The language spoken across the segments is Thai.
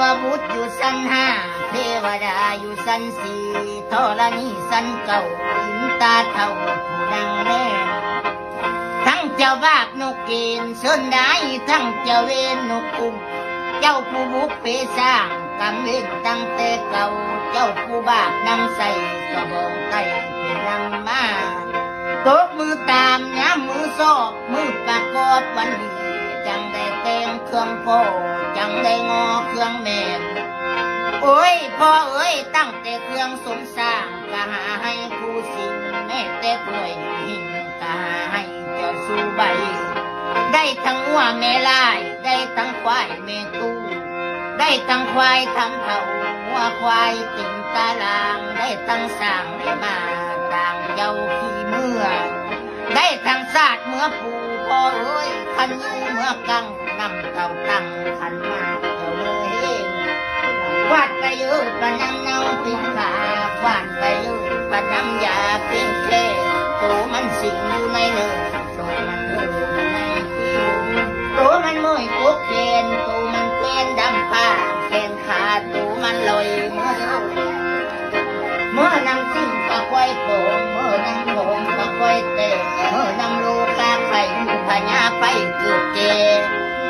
วบุตรอยู่สันห้าเทวดาอยู่สันสี่ธรณีสันเก่าอินตาเท่าผู้ดังแน่ทั้งเจ้าบาปนกเกณฑ์เส้นได้ทั้งเจ้าเวนนกอุ้มเจ้าผู้บุกเพสร้างกำเวรตั้งแต่เก่าเจ้าผู้บาปนำใส่กระบอกไตเป็นนำมาตบมือตามย้ำมือซอกมือประกอบวันดีจังได้แต่งเครื่องพ่อจังได้งอเครื่องแม่โอ้ยพ่อเอ้ยตั้งแต่เครื่องสมสร้างก็หาให้ผู้สิ่งแม่แต่กล้วยอยู่หินก็หาให้เจ้าสู่ใบได้ทั้งวัวแม่ลายได้ทั้งควายแม่ตู้ได้ทั้งควายทำเผาวัวควายติ่งตารางได้ทั้งสร้างได้มาต่างเจ้าขี้เมื่อได้ทั้งศาสตร์เมื่อปูพ่อเอ้ยขันอยู่เมื่อกังนำเต่าตั้งขันมาเจ้าเลยวาดไปเยอะปะนังเนาปิงขาวาดไปเยอะปะนังยาปิงเคตัวมันสิงอยู่ในเนื้อตัวมันเนื้อในผิวตัวมันมวยกุกเกนตัวมันเกนดำผ้าแขนขาตัวมันลอยเมื่อนำสิ่งก็ควายโผล่เมื่อนำโผล่ก็ควายเตะเมื่อนำลูกคาไข่พญาไปเกิดเจ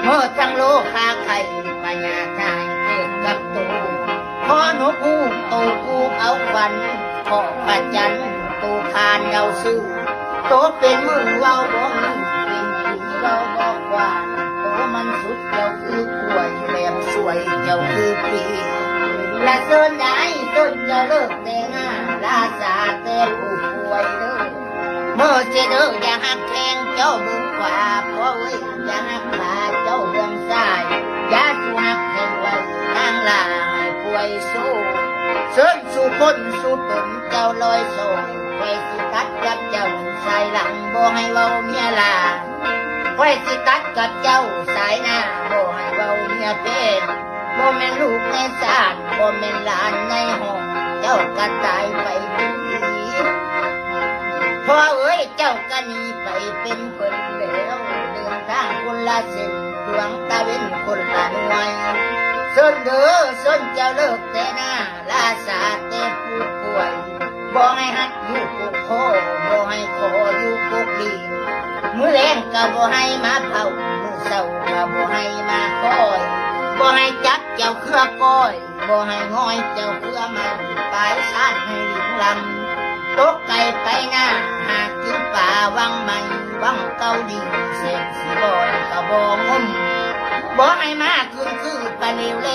เมื่อทั้งลูกคาไข่พญาตายเกิดกับตูพอนกอูตูกูเอาควันขอประจันตูคานเดาซื่อโตเป็นมือเว้าบ่มือเป็นผีเว้าบ่กว่าโตมันสุดเจ้าคือกล้วยแบบสวยเจ้าคือปีละเส้นได้ต้นจะเลิกแต่งาลาสาแต่ผู้ป่วยเด้อเมื่อเจเด้ออย่าหักแทงเจ้าเบื้องขวาเพราะเว้ยอย่าหักขาเจ้าเบื้องซ้ายอย่าสู้หักแทงไว้นางลาให้ป่วยสู้เส้นสู่คนสู่ตนเจ้าลอยส่งไว้สิตัดกับเจ้าสายหลังบ่ให้เว้าเมียลาไว้สิตัดกับเจ้าสายหน้าบ่ให้เว้าเมียเป็นบ่แม่นลูกในศาลบ่แม่นหลานในห้องเจ้าก็ตายไปดีพ่อเอ้ยเจ้าก็หนีไปเป็นคนแล้วเดินทางคนละเส้นดวงตาเว้นคนละหน่วยส้นเด้อส้นเจ้าเลิกแต่หน้าลาสาแต่ผู้ป่วยบ่ให้หัดอยู่กุกโคบ่ให้ขออยู่กุกลีมื้อแรงก็บ่ให้มาเผามื้อเช้าก็บ่ให้มาคอยบ่ให้จับเจ้าเครือก้อยบ่ให้ง้อยเจ้าเครือมันปลายสานให้ลิงลำตกไก่ไปหน้าหากกินป่าวังใหม่วังเกาดีเสียงสีบอยกะบ่งมบ่ให้มาคืนคือปะนิวเล